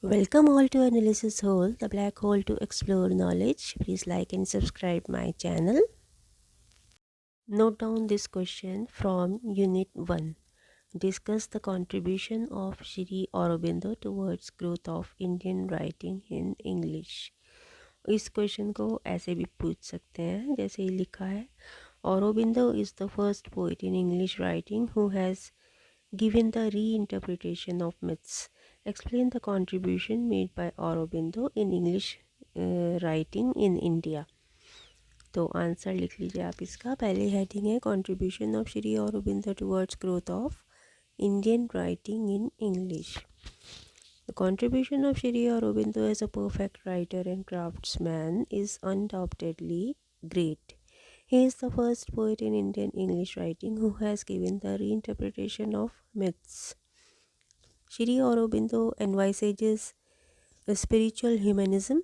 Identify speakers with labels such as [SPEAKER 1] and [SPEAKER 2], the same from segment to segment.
[SPEAKER 1] Welcome all to Analysis Hole, the black hole to explore knowledge. Please like and subscribe my channel. Note down this question from Unit 1. Discuss the contribution of Shri Aurobindo towards growth of Indian writing in English. इस question को ऐसे भी पूछ सकते हैं जैसे ही लिखा है Aurobindo is the first poet in English writing who has given the reinterpretation of myths. Explain the contribution made by Aurobindo in English writing in India. तो आंसर लिख लीजिए आप इसका. पहले हेडिंग है contribution of Shri Aurobindo towards growth of Indian writing in English. The contribution of Shri Aurobindo as a perfect writer and craftsman is undoubtedly great. He is the first poet in Indian English writing who has given the reinterpretation of myths. Shri Aurobindo envisages a spiritual humanism.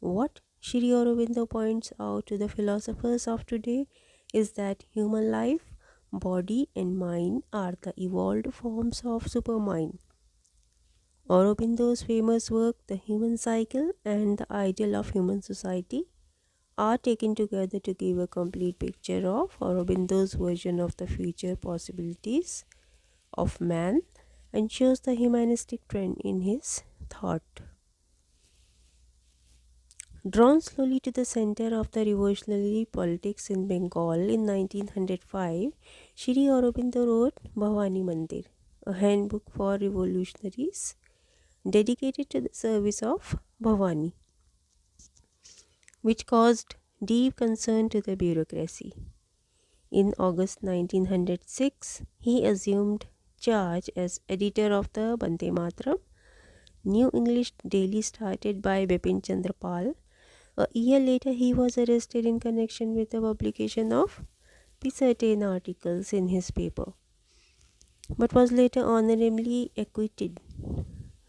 [SPEAKER 1] What Shri Aurobindo points out to the philosophers of today is that human life, body and mind are the evolved forms of supermind. Aurobindo's famous work, The Human Cycle and The Ideal of Human Society, are taken together to give a complete picture of Aurobindo's version of the future possibilities of man and shows the humanistic trend in his thought. Drawn slowly to the center of the revolutionary politics in Bengal in 1905, Shri Aurobindo wrote Bhavani Mandir, a handbook for revolutionaries dedicated to the service of Bhavani, which caused deep concern to the bureaucracy. In August 1906, he assumed charge as editor of the Bande Matram, New English daily started by Bipin Chandra Pal. A year later, he was arrested in connection with the publication of certain articles in his paper, but was later honorably acquitted.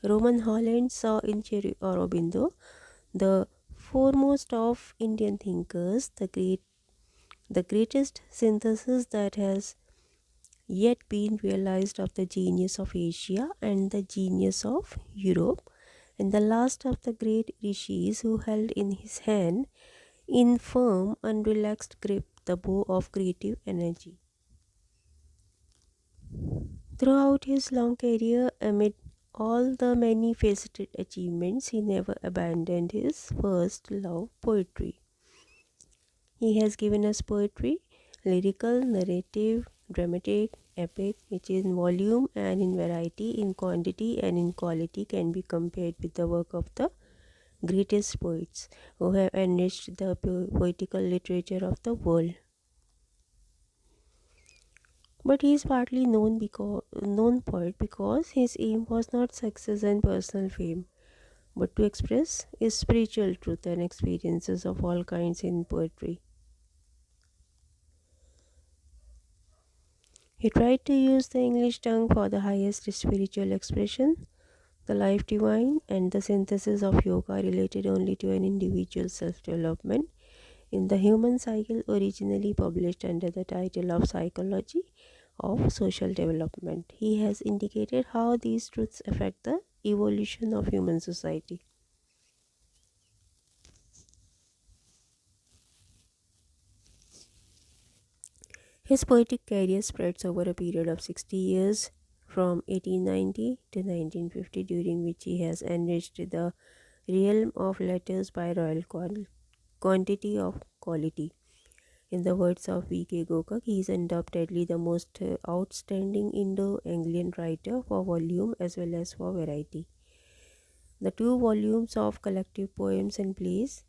[SPEAKER 1] Roman Holland saw in Shri Aurobindo the foremost of Indian thinkers, the greatest synthesis that has yet been realized of the genius of Asia and the genius of Europe, and the last of the great rishis who held in his hand, in firm, unrelaxed grip, the bow of creative energy. Throughout his long career, amid all the many faceted achievements, he never abandoned his first love, poetry. He has given us poetry, lyrical, narrative, dramatic, epic, which in volume and in variety, in quantity and in quality can be compared with the work of the greatest poets who have enriched the poetical literature of the world. But he is partly known poet because his aim was not success and personal fame, but to express his spiritual truth and experiences of all kinds in poetry. He tried to use the English tongue for the highest spiritual expression, the life divine, and the synthesis of yoga related only to an individual's self-development in the human cycle, originally published under the title of Psychology of Social Development. He has indicated how these truths affect the evolution of human society. His poetic career spreads over a period of 60 years from 1890 to 1950, during which he has enriched the realm of letters by royal quantity of quality. In the words of V.K. Gokak, he is undoubtedly the most outstanding Indo-Anglian writer for volume as well as for variety. The two volumes of collective poems and plays,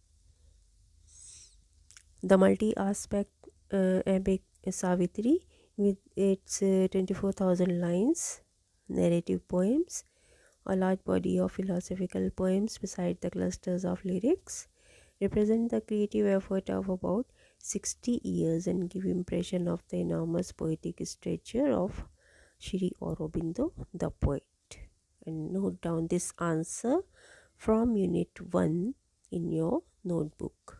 [SPEAKER 1] the multi-aspect epic Savitri with its 24,000 lines, narrative poems, a large body of philosophical poems beside the clusters of lyrics, represent the creative effort of about 60 years and give impression of the enormous poetic stature of Shri Aurobindo, the poet. And note down this answer from Unit 1 in your notebook.